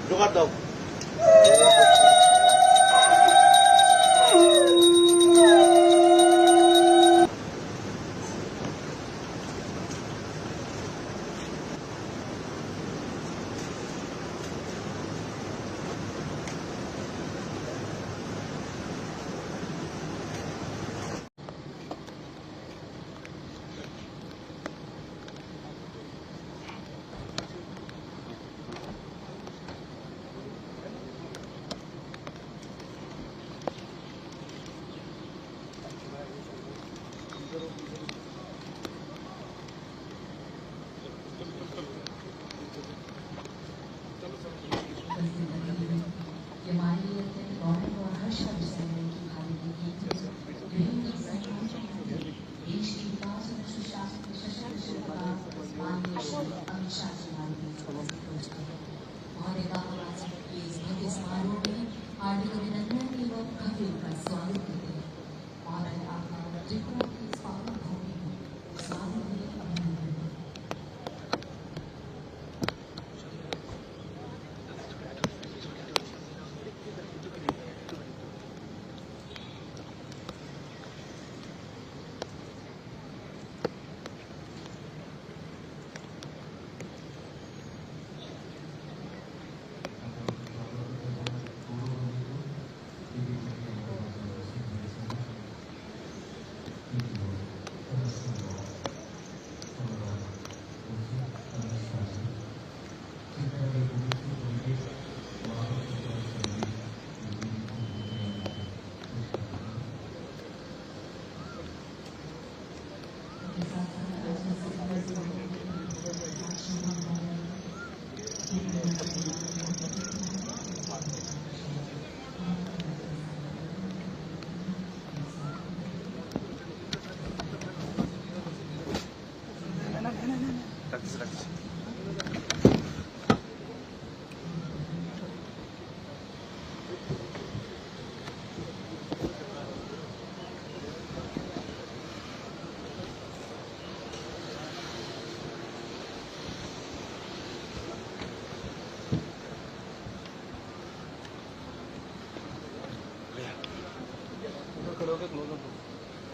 জোগাড় দাও।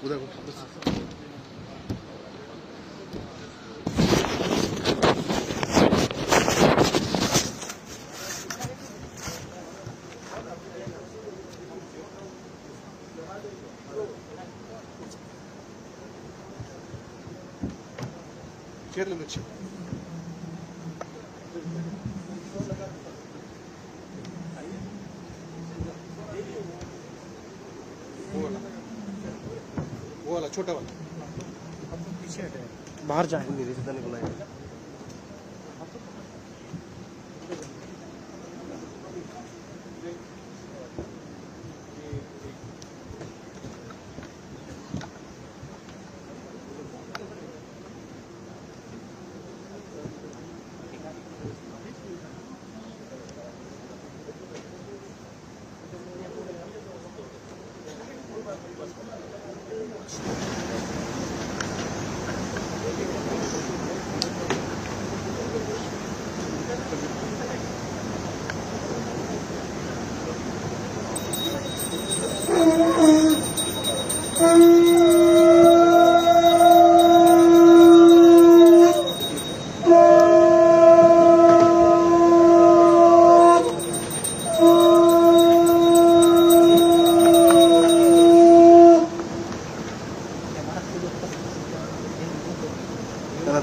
उधर Черный мячик. वो वाला छोटा वाला पीछे हटे बाहर जाए मेरे से निकल आएगा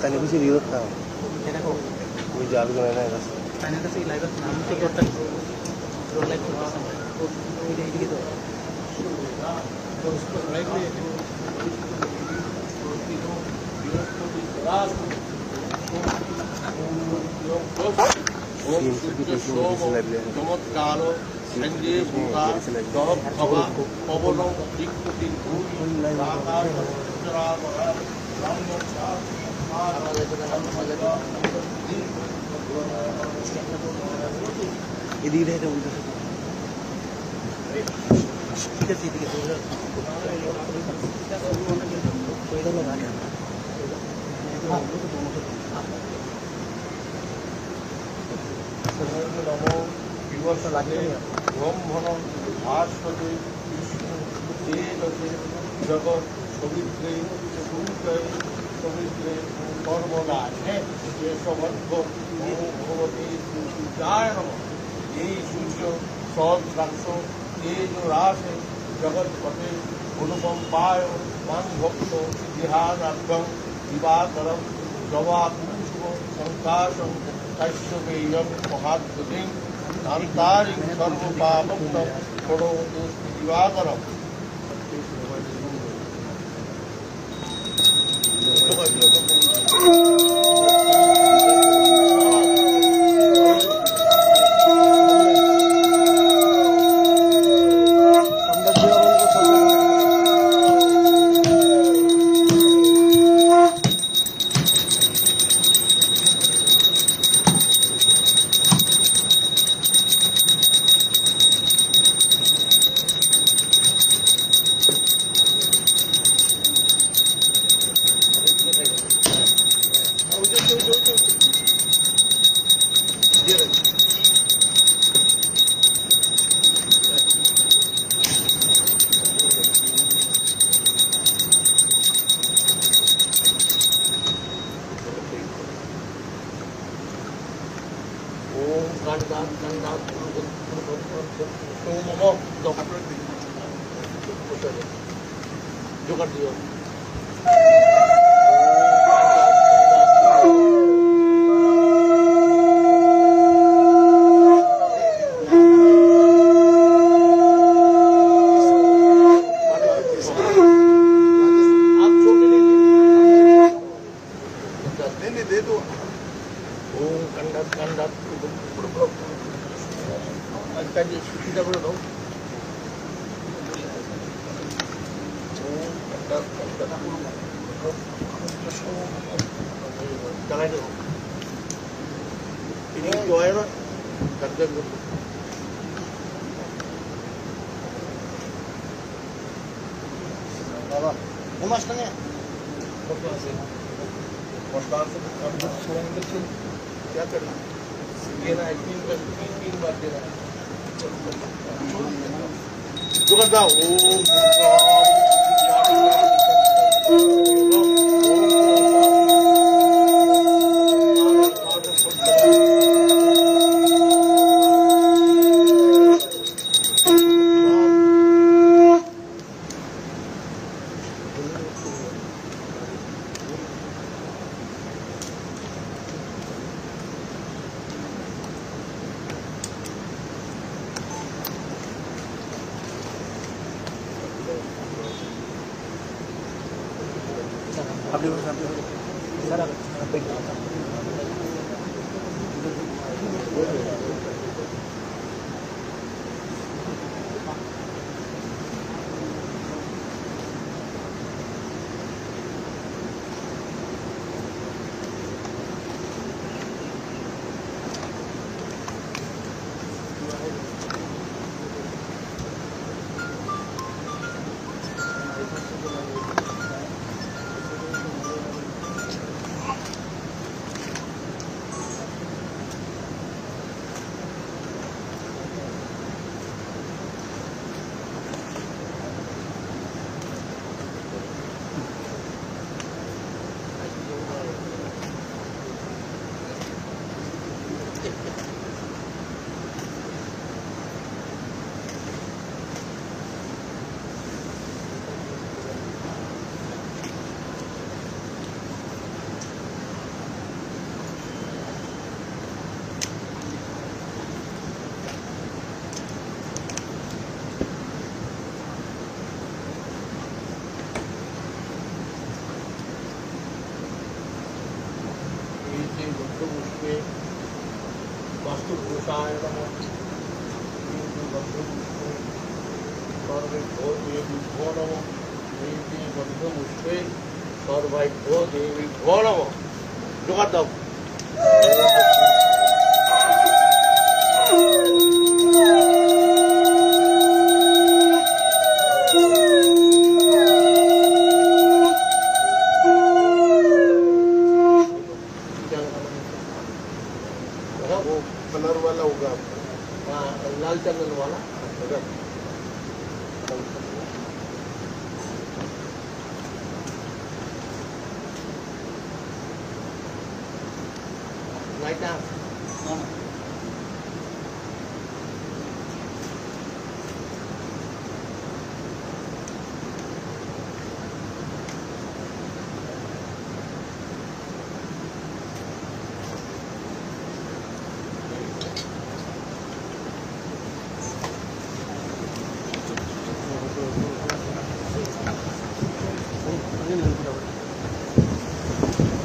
tanya ko si Rio tao. Kaya ko. May jabi ko na kasi. Tanya kasi live at namin take out tayo. Roll live ko sa. Hindi dito. Right way. চমৎকার সঞ্জয় ভূকা দরব খাওয়া অবলং দিকটি এদিকে এটা উল্টো ঠিক আছে এদিকে नमो विवस्वते ब्रह्मण भास्वते विष्णु तेजसे जगत सवित्रे सूर्य सवित्रे सर्वदा है ये समर्थ भगवती सूर्याय नमः ये सूर्य सहस्राक्ष तेज राशि जगतपते अनुकंपाय मान भक्त इतिहासार्थं दिवाकरं जवापुरुषो संकाशं कैश्यवेयं महाद्युतिं नान्तारिं सर्वपापमुक्तं करोतु दिवाकरम् जो कर दियो दे दो ओम कंडक कंडक अच्छा जी सीधा बोलो दो ओम कंडक कंडक चला दो ini जो है ना कंडक बाबा वो मस्त नहीं है क्या करना देना है 3 बार देना है जो करता वास्तुपुरुषाय नमः सर्वेभ्यो नमः बन्धुमुष्टे सर्वैभ्यो देवीभ्यो नमः जोगाड़ दाओ कलर वाला होगा हाँ, लाल चंदन वाला रख नाइट